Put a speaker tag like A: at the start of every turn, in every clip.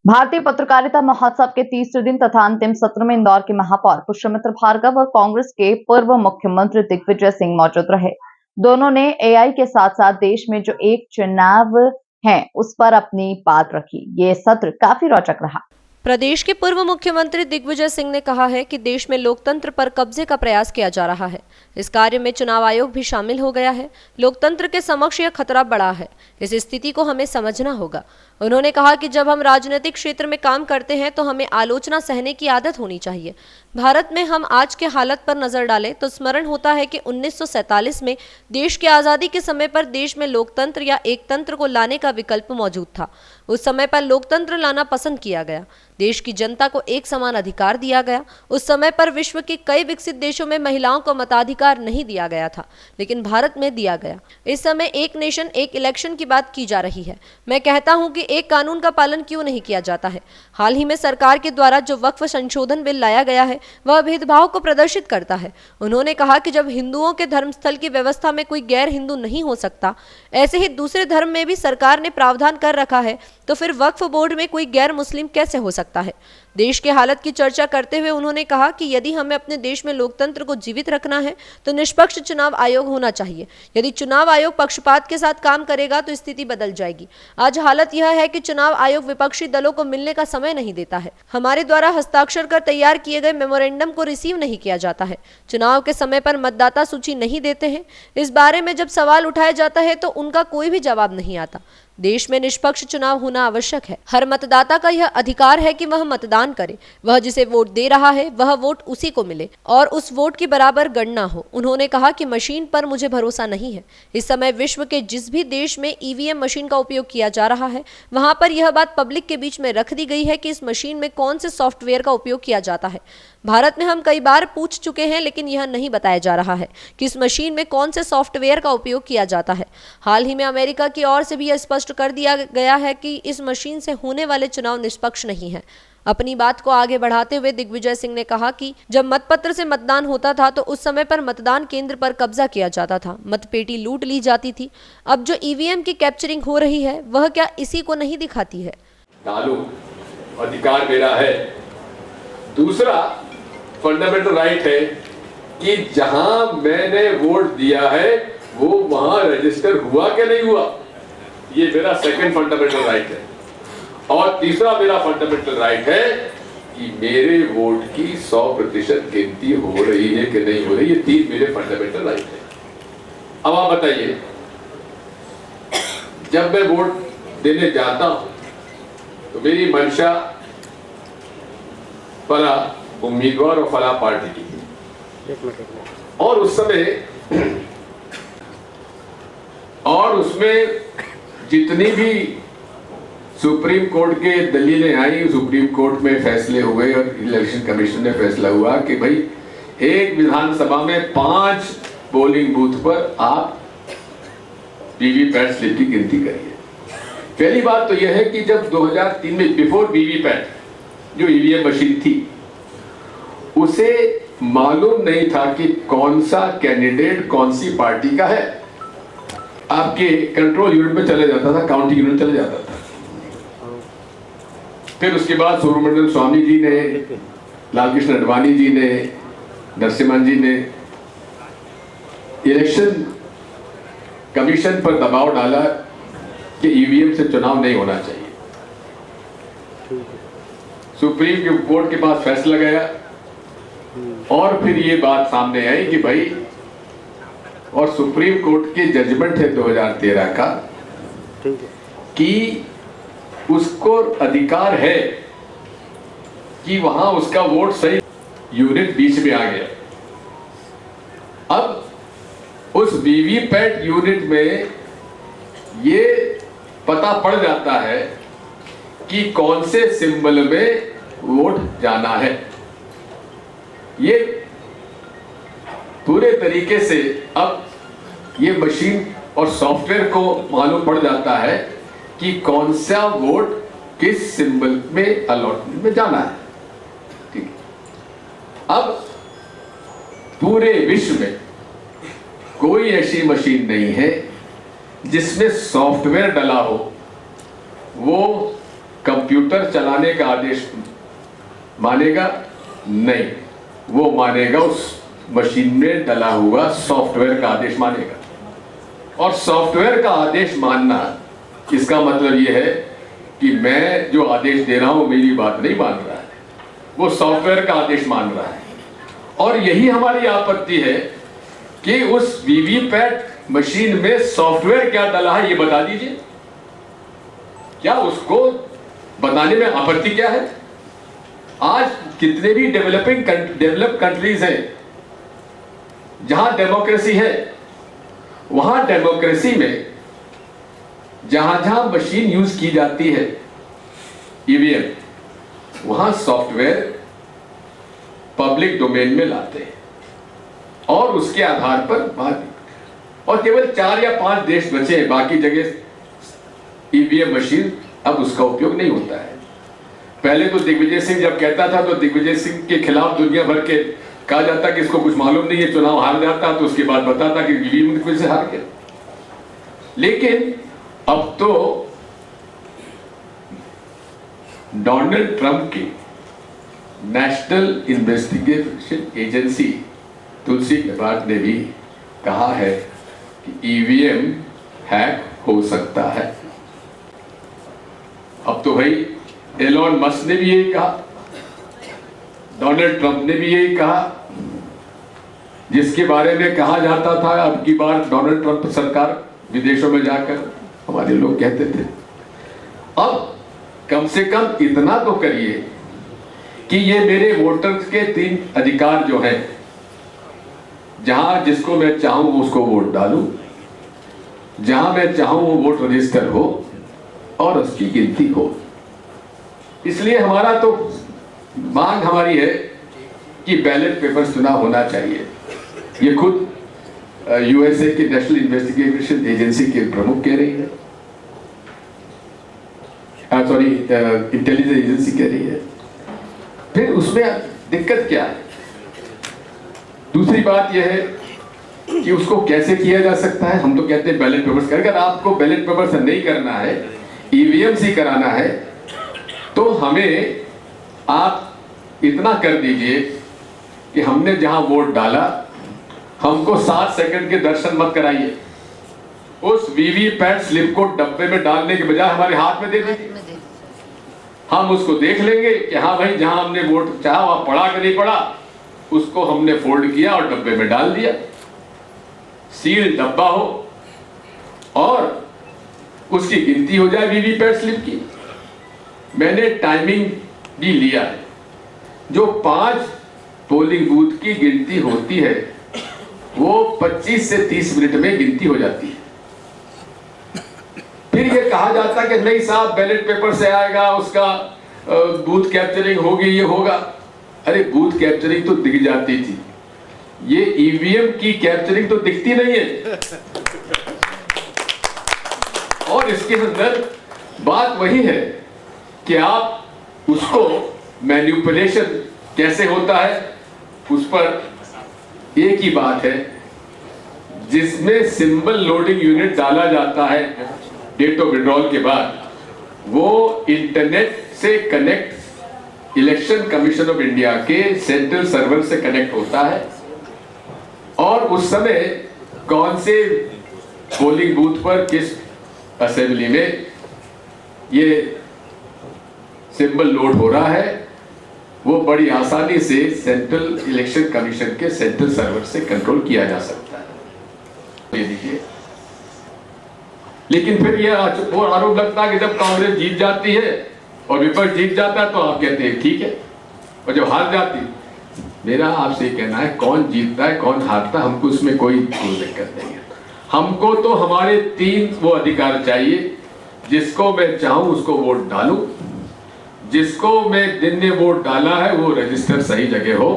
A: भारतीय पत्रकारिता महोत्सव के तीसरे दिन तथा अंतिम सत्र में इंदौर के महापौर पुष्यमित्र भार्गव और कांग्रेस के पूर्व मुख्यमंत्री दिग्विजय सिंह मौजूद रहे। दोनों ने एआई के साथ साथ देश में जो एक चुनाव है उस पर अपनी बात रखी। ये सत्र काफी रोचक रहा।
B: प्रदेश के पूर्व मुख्यमंत्री दिग्विजय सिंह ने कहा है कि देश में लोकतंत्र पर कब्जे का प्रयास किया जा रहा है। इस कार्य में चुनाव आयोग भी शामिल हो गया है। लोकतंत्र के समक्ष यह खतरा बड़ा है। इस स्थिति को हमें समझना होगा। उन्होंने कहा कि जब हम राजनीतिक क्षेत्र में काम करते हैं तो हमें आलोचना सहने की आदत होनी चाहिए। भारत में हम आज के हालत पर नजर डालें तो स्मरण होता है कि 1947 में देश की आज़ादी के समय पर देश में लोकतंत्र या एकतंत्र को लाने का विकल्प मौजूद था। उस समय पर लोकतंत्र लाना पसंद किया गया। देश की जनता को एक समान अधिकार दिया गया। उस समय पर विश्व के कई विकसित देशों में महिलाओं को मताधिकार नहीं दिया गया था, लेकिन भारत में दिया गया। इस समय एक नेशन एक इलेक्शन की बात की जा रही है। मैं कहता हूं कि एक कानून का पालन क्यों नहीं किया जाता है। हाल ही में सरकार के द्वारा जो वक्फ संशोधन बिल लाया गया है वह भेदभाव को प्रदर्शित करता है। उन्होंने कहा कि जब हिंदुओं के धर्मस्थल की व्यवस्था में कोई गैर हिंदू नहीं हो सकता, ऐसे ही दूसरे धर्म में भी सरकार ने प्रावधान कर रखा है, तो फिर वक्फ बोर्ड में कोई गैर मुस्लिम कैसे हो सकता है। देश के हालत की चर्चा करते हुए उन्होंने कहा कि यदि हमें अपने देश में लोकतंत्र को जीवित रखना है तो निष्पक्ष चुनाव आयोग होना चाहिए। यदि चुनाव आयोग पक्षपात के साथ काम करेगा तो स्थिति बदल जाएगी। आज हालत यह है कि चुनाव आयोग विपक्षी दलों को मिलने का समय नहीं देता है। हमारे द्वारा हस्ताक्षर कर तैयार किए गए मेमोरेंडम को रिसीव नहीं किया जाता है। चुनाव के समय पर मतदाता सूची नहीं देते हैं। इस बारे में जब सवाल उठाया जाता है तो उनका कोई भी जवाब नहीं आता। देश में निष्पक्ष चुनाव होना आवश्यक है। हर मतदाता का यह अधिकार है कि वह मतदान करे। वह जिसे वोट दे रहा है वह वोट उसी को मिले और उस वोट की बराबर गणना हो। उन्होंने कहा कि मशीन पर मुझे भरोसा नहीं है। इस समय विश्व के जिस भी देश में ईवीएम मशीन का उपयोग किया जा रहा है वहां पर यह बात पब्लिक के बीच में रख दी गई है कि इस मशीन में कौन से सॉफ्टवेयर का उपयोग किया जाता है। भारत में हम कई बार पूछ चुके हैं, लेकिन यह नहीं बताया जा रहा है कि इस मशीन में कौन से सॉफ्टवेयर का उपयोग किया जाता है। हाल ही में अमेरिका की ओर से भी यह स्पष्ट कर दिया गया है कि इस मशीन से होने वाले चुनाव निष्पक्ष नहीं है। अपनी बात को आगे बढ़ाते हुए दिग्विजय सिंह ने कहा कि जब मतपत्र से मतदान होता था तो उस समय पर मतदान केंद्र पर कब्जा किया जाता था, मतपेटी लूट ली जाती थी। अब जो ईवीएम की कैप्चरिंग हो रही है वह क्या इसी को नहीं दिखाती है।
C: अधिकार मेरा है। दूसरा फंडामेंटल राइट है कि जहां मैंने वोट दिया है वो वहां रजिस्टर हुआ कि नहीं हुआ, ये मेरा सेकंड फंडामेंटल राइट है। और तीसरा मेरा फंडामेंटल राइट है कि मेरे वोट की 100% गिनती हो रही है कि नहीं हो रही। ये तीन मेरे फंडामेंटल राइट है। अब आप बताइए, जब मैं वोट देने जाता हूं तो मेरी मंशा फला उम्मीदवार और फला पार्टी की, और उस समय और उसमें जितनी भी सुप्रीम कोर्ट के दलीलें आई, सुप्रीम कोर्ट में फैसले हुए और इलेक्शन कमीशन ने फैसला हुआ कि भाई एक विधानसभा में 5 पोलिंग बूथ पर आप वीवीपैट स्लिप की गिनती करिए। पहली बात तो यह है कि जब 2003 में बिफोर वीवीपैट जो ईवीएम मशीन थी उसे मालूम नहीं था कि कौन सा कैंडिडेट कौन सी पार्टी का है। आपके कंट्रोल यूनिट में चले जाता था, काउंटिंग यूनिट चले जाता था। फिर उसके बाद सुब्रमण्यम स्वामी जी ने, लालकृष्ण आडवाणी जी ने, नरसिम्हन जी ने इलेक्शन कमीशन पर दबाव डाला कि ईवीएम से चुनाव नहीं होना चाहिए। सुप्रीम कोर्ट के पास फैसला गया और फिर ये बात सामने आई कि भाई, और सुप्रीम कोर्ट के जजमेंट है 2013 का कि उसको अधिकार है कि वहां उसका वोट सही यूनिट बीच में आ गया। अब उस वीवीपैट यूनिट में ये पता पड़ जाता है कि कौन से सिंबल में वोट जाना है। ये पूरे तरीके से अब ये मशीन और सॉफ्टवेयर को मालूम पड़ जाता है कि कौन सा वोट किस सिंबल में अलॉटमेंट में जाना है। ठीक, अब पूरे विश्व में कोई ऐसी मशीन नहीं है जिसमें सॉफ्टवेयर डला हो वो कंप्यूटर चलाने का आदेश मानेगा? नहीं, वो मानेगा उस मशीन में डला हुआ सॉफ्टवेयर का आदेश मानेगा। और सॉफ्टवेयर का आदेश मानना, इसका मतलब यह है कि मैं जो आदेश दे रहा हूं मेरी बात नहीं मान रहा है, वो सॉफ्टवेयर का आदेश मान रहा है। और यही हमारी आपत्ति है कि उस वीवीपैट मशीन में सॉफ्टवेयर क्या डला है ये बता दीजिए। क्या उसको बताने में आपत्ति क्या है? आज कितने भी डेवलप कंट्रीज हैं जहां डेमोक्रेसी है, वहां डेमोक्रेसी में जहां जहां मशीन यूज की जाती है ईवीएम, वहां सॉफ्टवेयर पब्लिक डोमेन में लाते हैं और उसके आधार पर बात। और केवल 4 या 5 देश बचे हैं, बाकी जगह ईवीएम मशीन अब उसका उपयोग नहीं होता है। पहले तो दिग्विजय सिंह जब कहता था तो दिग्विजय सिंह के खिलाफ दुनिया भर के कहा जाता कि इसको कुछ मालूम नहीं है, चुनाव हार जाता तो उसके बाद बताता कि ईवीएम की वजह से हार गया। लेकिन अब तो डोनाल्ड ट्रंप की नेशनल इन्वेस्टिगेशन एजेंसी तुलसी गबार्ड ने भी कहा है कि ईवीएम हैक हो सकता है। अब तो भाई एलोन मस्क ने भी यही कहा, डोनाल्ड ट्रंप ने भी यही कहा, जिसके बारे में कहा जाता था अब की बार डोनाल्ड ट्रंप सरकार विदेशों में जाकर हमारे लोग कहते थे। अब कम से कम इतना तो करिए कि ये मेरे वोटर्स के 3 अधिकार जो हैं, जहां जिसको मैं चाहूं उसको वोट डालूं, जहां मैं चाहूं वो वोट रजिस्टर हो और उसकी गिनती हो। इसलिए हमारा तो मांग हमारी है कि बैलेट पेपर चुनाव होना चाहिए। ये खुद यूएसए की नेशनल इन्वेस्टिगेशन एजेंसी के प्रमुख कह रही है, सॉरी इंटेलिजेंस एजेंसी कह रही है। फिर उसमें दिक्कत क्या है? दूसरी बात यह है कि उसको कैसे किया जा सकता है। हम तो कहते हैं बैलेट पेपर्स कर। अगर आपको बैलेट पेपर से नहीं करना है, ईवीएम से करना है, तो हमें आप इतना कर दीजिए कि हमने जहां वोट डाला हमको 7 सेकंड के दर्शन मत कराइए। उस वीवीपैट स्लिप को डब्बे में डालने के बजाय हमारे हाथ में दे दीजिए। हम उसको देख लेंगे कि हाँ भाई जहां हमने वोट चाहा वहां पड़ा कि नहीं पड़ा, उसको हमने फोल्ड किया और डब्बे में डाल दिया। सील डब्बा हो और उसकी गिनती हो जाए वीवीपैट स्लिप की। मैंने टाइमिंग भी लिया है। जो 5 पोलिंग बूथ की गिनती होती है वो 25 से 30 मिनट में गिनती हो जाती है। फिर ये कहा जाता कि नहीं साहब बैलेट पेपर से आएगा, उसका बूथ कैप्चरिंग होगी, ये होगा। अरे बूथ कैप्चरिंग तो दिख जाती थी, ये ईवीएम की कैप्चरिंग तो दिखती नहीं है। और इसके अंदर बात वही है कि आप उसको मैनिपुलेशन कैसे होता है, उस पर एक ही बात है, जिसमें सिंबल लोडिंग यूनिट डाला जाता है डेट ऑफ विड्रॉल के बाद, वो इंटरनेट से connect election commission of India के सेंट्रल सर्वर से कनेक्ट होता है। और उस समय कौन से पोलिंग बूथ पर किस असेंबली में ये सिंबल लोड हो रहा है, वो बड़ी आसानी से सेंट्रल इलेक्शन कमीशन के सेंट्रल सर्वर से कंट्रोल किया जा सकता है। ये देखिए, लेकिन फिर ये आरोप लगता है कि जब कांग्रेस जीत जाती है और विपक्ष जीत जाता है तो आप कहते हैं ठीक है, और जब हार जाती, मेरा आपसे कहना है कौन जीतता है कौन हारता, हमको उसमें कोई दिक्कत नहीं है। हमको तो हमारे 3 वो अधिकार चाहिए, जिसको मैं चाहूं उसको वोट डालूं, जिसको मैं जिनने वोट डाला है वो रजिस्टर सही जगह हो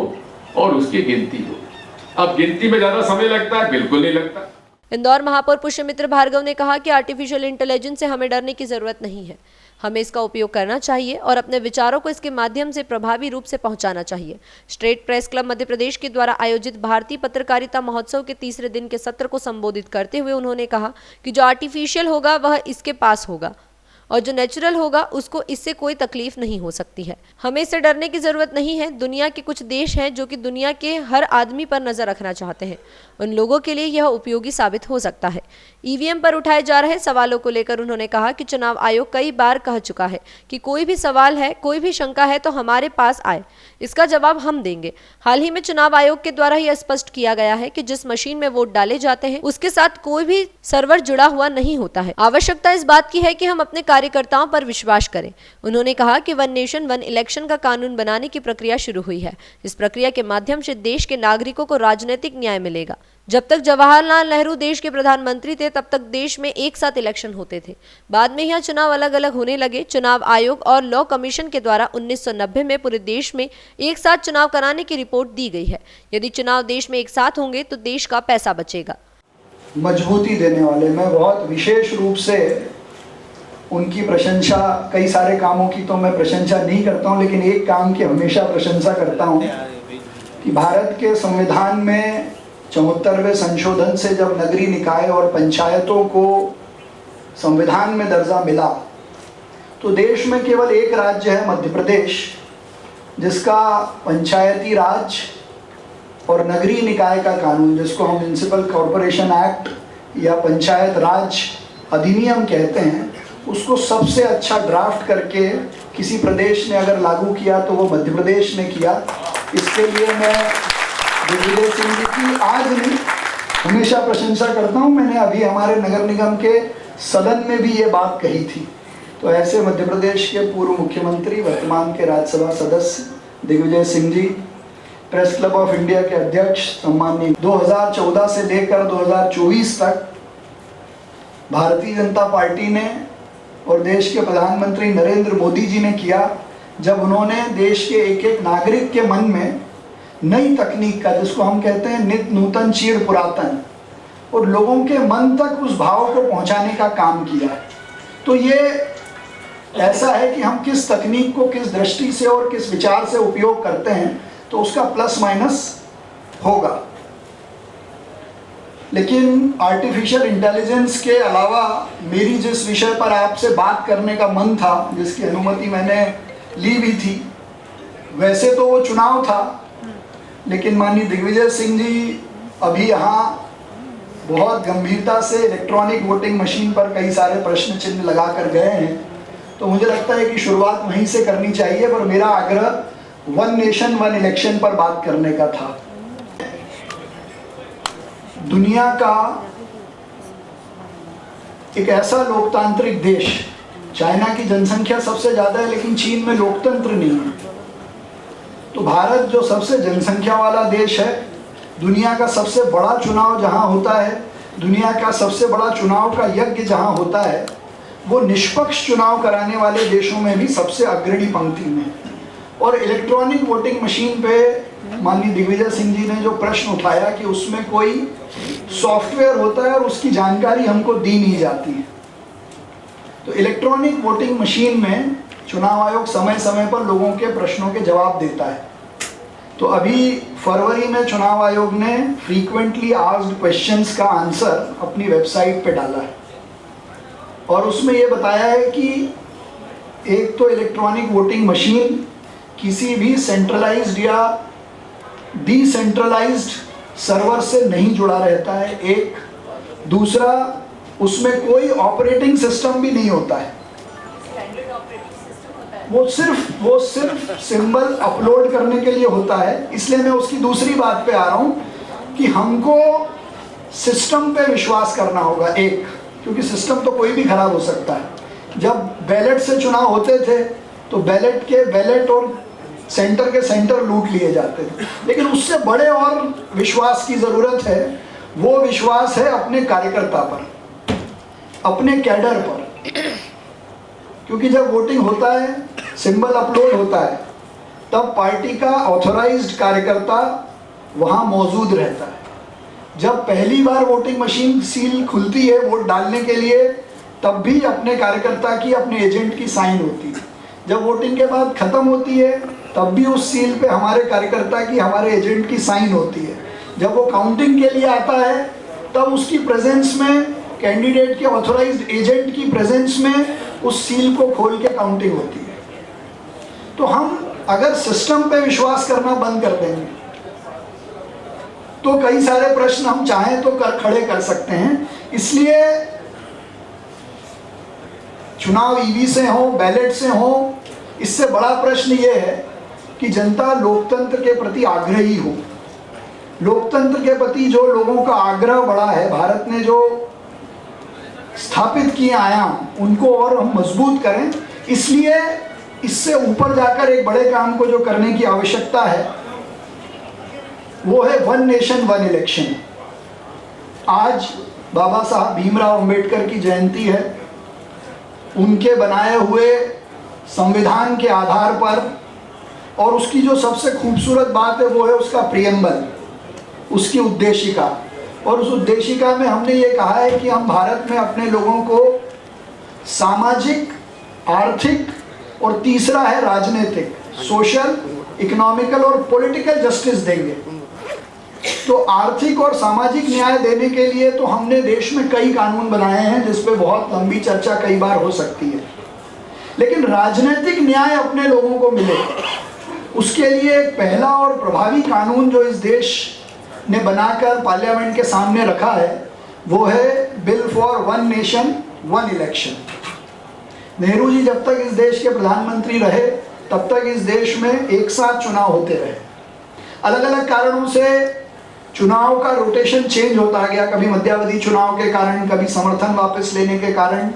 C: और उसकी गिनती हो। अब गिनती में ज्यादा समय लगता है? बिल्कुल नहीं लगता।
B: इंदौर महापौर पुष्यमित्र भार्गव ने कहा कि आर्टिफिशियल इंटेलिजेंस से हमें डरने की जरूरत नहीं है, हमें इसका उपयोग करना चाहिए और अपने विचारों को इसके माध्यम से प्रभावी रूप से पहुंचाना चाहिए। State press club Madhya Pradesh के द्वारा आयोजित भारतीय पत्रकारिता महोत्सव के 3रे दिन के सत्र को संबोधित करते हुए उन्होंने कहा कि जो आर्टिफिशियल होगा वह इसके पास होगा और जो नेचुरल होगा उसको इससे कोई तकलीफ नहीं हो सकती है। हमें इससे डरने की जरूरत नहीं है। दुनिया के कुछ देश हैं जो कि दुनिया के हर आदमी पर नजर रखना चाहते हैं, उन लोगों के लिए यह उपयोगी साबित हो सकता है। ईवीएम पर उठाए जा रहे सवालों को लेकर उन्होंने कहा कि चुनाव आयोग कई बार कह चुका है कि कोई भी सवाल है, कोई भी शंका है तो हमारे पास आए, इसका जवाब हम देंगे। हाल ही में चुनाव आयोग के द्वारा यह स्पष्ट किया गया है कि जिस मशीन में वोट डाले जाते हैं उसके साथ कोई भी सर्वर जुड़ा हुआ नहीं होता है। आवश्यकता इस बात की है कि हम अपने कार्यकर्ताओं पर विश्वास करें। उन्होंने कहा कि वन नेशन वन इलेक्शन का कानून बनाने की प्रक्रिया शुरू हुई है। इस प्रक्रिया के माध्यम से देश के नागरिकों को राजनीतिक न्याय मिलेगा। जब तक जवाहरलाल नेहरू देश के प्रधानमंत्री थे तब तक देश में एक साथ इलेक्शन होते थे। बाद में यह चुनाव अलग अलग होने लगे। चुनाव आयोग और लॉ कमीशन के द्वारा 1990 में पूरे देश में एक साथ चुनाव कराने की रिपोर्ट दी गई है। यदि चुनाव देश में एक साथ होंगे तो देश का पैसा बचेगा।
D: मजबूती देने वाले, मैं बहुत विशेष रूप से उनकी प्रशंसा, कई सारे कामों की तो मैं प्रशंसा नहीं करता हूं, लेकिन एक काम की हमेशा प्रशंसा करता हूं कि भारत के संविधान में 74वें संशोधन से जब नगरीय निकाय और पंचायतों को संविधान में दर्जा मिला तो देश में केवल एक राज्य है, मध्य प्रदेश, जिसका पंचायती राज और नगरीय निकाय का कानून, जिसको हम म्युनिसिपल कॉरपोरेशन एक्ट या पंचायत राज अधिनियम कहते हैं, उसको सबसे अच्छा ड्राफ्ट करके किसी प्रदेश ने अगर लागू किया तो वो मध्य प्रदेश ने किया। इसके लिए मैं दिग्विजय सिंह जी की आज नहीं हमेशा प्रशंसा करता हूँ। मैंने अभी हमारे नगर निगम के सदन में भी ये बात कही थी। तो ऐसे मध्य प्रदेश के पूर्व मुख्यमंत्री, वर्तमान के राज्यसभा सदस्य Digvijay Singh ji, press club of India के अध्यक्ष सम्माननीय, 2014 से लेकर 2024 तक भारतीय जनता पार्टी ने और देश के प्रधानमंत्री नरेंद्र मोदी जी ने किया, जब उन्होंने देश के एक एक नागरिक के मन में नई तकनीक का, जिसको हम कहते हैं नित नूतन चीर पुरातन, और लोगों के मन तक उस भाव को पहुंचाने का काम किया। तो ये ऐसा है कि हम किस तकनीक को किस दृष्टि से और किस विचार से उपयोग करते हैं तो उसका प्लस माइनस होगा। लेकिन आर्टिफिशियल इंटेलिजेंस के अलावा मेरी जिस विषय पर आपसे बात करने का मन था, जिसकी अनुमति मैंने ली भी थी, वैसे तो वो चुनाव था, लेकिन माननीय दिग्विजय सिंह जी अभी यहाँ बहुत गंभीरता से इलेक्ट्रॉनिक वोटिंग मशीन पर कई सारे प्रश्न चिन्ह लगा कर गए हैं, तो मुझे लगता है कि शुरुआत वहीं से करनी चाहिए। पर मेरा आग्रह वन नेशन वन इलेक्शन पर बात करने का था। दुनिया का एक ऐसा लोकतांत्रिक देश, चाइना की जनसंख्या सबसे ज़्यादा है लेकिन चीन में लोकतंत्र नहीं है, तो भारत जो सबसे जनसंख्या वाला देश है, दुनिया का सबसे बड़ा चुनाव जहां होता है, दुनिया का सबसे बड़ा चुनाव का यज्ञ जहां होता है, वो निष्पक्ष चुनाव कराने वाले देशों में भी सबसे अग्रणी पंक्ति में। और इलेक्ट्रॉनिक वोटिंग मशीन पे माननीय दिग्विजय सिंह जी ने जो प्रश्न उठाया कि उसमें कोई सॉफ्टवेयर होता है और उसकी जानकारी हमको दी नहीं जाती है, तो इलेक्ट्रॉनिक वोटिंग मशीन में चुनाव आयोग समय समय पर लोगों के प्रश्नों के जवाब देता है। तो अभी फरवरी में चुनाव आयोग ने फ्रीक्वेंटली आस्क्ड क्वेश्चंस का आंसर अपनी वेबसाइट पे डाला है, और उसमें ये बताया है कि एक तो इलेक्ट्रॉनिक वोटिंग मशीन किसी भी सेंट्रलाइज्ड या डिसेंट्रलाइज्ड सर्वर से नहीं जुड़ा रहता है, एक। दूसरा, उसमें कोई ऑपरेटिंग सिस्टम भी नहीं होता है, वो सिर्फ सिंबल अपलोड करने के लिए होता है। इसलिए मैं उसकी दूसरी बात पे आ रहा हूँ कि हमको सिस्टम पे विश्वास करना होगा, एक, क्योंकि सिस्टम तो कोई भी खराब हो सकता है। जब बैलेट से चुनाव होते थे तो बैलेट और सेंटर के सेंटर लूट लिए जाते थे, लेकिन उससे बड़े और विश्वास की ज़रूरत है। वो विश्वास है अपने कार्यकर्ता पर, अपने कैडर पर, क्योंकि जब वोटिंग होता है, सिंबल अपलोड होता है, तब पार्टी का ऑथोराइज्ड कार्यकर्ता वहाँ मौजूद रहता है। जब पहली बार वोटिंग मशीन सील खुलती है वोट डालने के लिए, तब भी अपने कार्यकर्ता की, अपने एजेंट की साइन होती है। जब वोटिंग के बाद ख़त्म होती है तब भी उस सील पे हमारे कार्यकर्ता की, हमारे एजेंट की साइन होती है। जब वो काउंटिंग के लिए आता है तब उसकी प्रेजेंस में, कैंडिडेट के ऑथोराइज्ड एजेंट की प्रेजेंस में उस सील को खोल के काउंटिंग होती है। तो हम अगर सिस्टम पे विश्वास करना बंद कर देंगे तो कई सारे प्रश्न हम चाहें तो खड़े कर सकते हैं। इसलिए चुनाव ईवी से हो, बैलेट से हो, इससे बड़ा प्रश्न ये है कि जनता लोकतंत्र के प्रति आग्रही हो। लोकतंत्र के प्रति जो लोगों का आग्रह बढ़ा है, भारत ने जो स्थापित किए आयाम, उनको और हम मजबूत करें। इसलिए इससे ऊपर जाकर एक बड़े काम को जो करने की आवश्यकता है वो है वन नेशन वन इलेक्शन। आज बाबा साहब भीमराव अंबेडकर की जयंती है। उनके बनाए हुए संविधान के आधार पर, और उसकी जो सबसे खूबसूरत बात है वो है उसका प्रियम्बल, उसकी उद्देशिका। और उस उद्देशिका में हमने ये कहा है कि हम भारत में अपने लोगों को सामाजिक, आर्थिक और तीसरा है राजनीतिक, सोशल, इकोनॉमिकल और पॉलिटिकल जस्टिस देंगे। तो आर्थिक और सामाजिक न्याय देने के लिए तो हमने देश में कई कानून बनाए हैं जिस पे बहुत लंबी चर्चा कई बार हो सकती है, लेकिन राजनीतिक न्याय अपने लोगों को मिले, उसके लिए एक पहला और प्रभावी कानून जो इस देश ने बनाकर पार्लियामेंट के सामने रखा है वो है bill for one nation one election. Nehru ji जब तक इस देश के प्रधानमंत्री रहे तब तक इस देश में एक साथ चुनाव होते रहे। अलग अलग कारणों से चुनाव का रोटेशन चेंज होता गया, कभी मध्यावधि चुनाव के कारण, कभी समर्थन वापस लेने के कारण।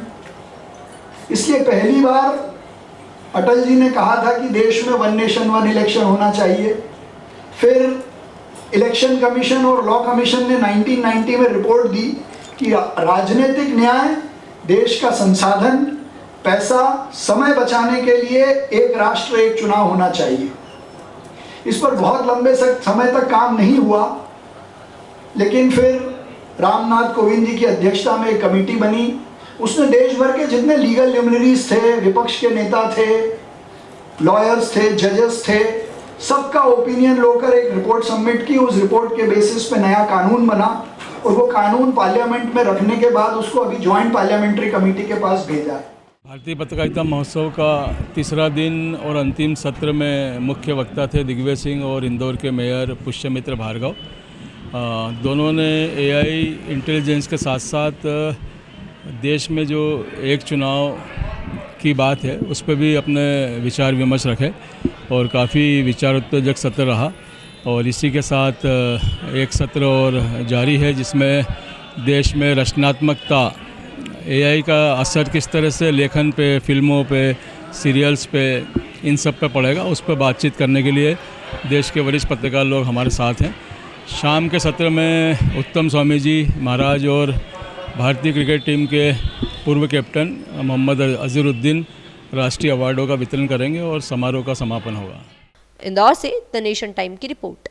D: इसलिए पहली बार अटल जी ने कहा था कि देश में वन नेशन वन इलेक्शन होना चाहिए। फिर इलेक्शन कमीशन और लॉ कमीशन ने 1990 में रिपोर्ट दी कि राजनीतिक न्याय, देश का संसाधन, पैसा, समय बचाने के लिए एक राष्ट्र एक चुनाव होना चाहिए। इस पर बहुत लंबे समय तक काम नहीं हुआ, लेकिन फिर रामनाथ कोविंद जी की अध्यक्षता में एक कमेटी बनी। उसने देश भर के जितने लीगल ल्यूमिनरीज थे, विपक्ष के नेता थे, लॉयर्स थे, जजेस थे, सबका ओपिनियन लेकर एक रिपोर्ट सबमिट की। उस रिपोर्ट के बेसिस पे नया कानून बना और वो कानून पार्लियामेंट में रखने के बाद उसको अभी ज्वाइंट पार्लियामेंट्री कमेटी के पास भेजा है।
E: भारतीय पत्रकारिता महोत्सव का तीसरा दिन और अंतिम सत्र में मुख्य वक्ता थे दिग्विजय सिंह और इंदौर के मेयर पुष्यमित्र भार्गव। दोनों ने एआई इंटेलिजेंस के साथ साथ देश में जो एक चुनाव की बात है उस पर भी अपने विचार विमर्श रखे और काफ़ी विचारोत्तेजक सत्र रहा। और इसी के साथ एक सत्र और जारी है जिसमें देश में रचनात्मकता, एआई का असर किस तरह से लेखन पे, फिल्मों पे, सीरियल्स पे, इन सब पे पड़ेगा, उस पर बातचीत करने के लिए देश के वरिष्ठ पत्रकार लोग हमारे साथ हैं। शाम के सत्र में उत्तम स्वामी जी महाराज और भारतीय क्रिकेट टीम के पूर्व कैप्टन मोहम्मद अजहरुद्दीन राष्ट्रीय अवार्डों का वितरण करेंगे और समारोह का समापन होगा।
B: इंदौर से द नेशन टाइम की रिपोर्ट।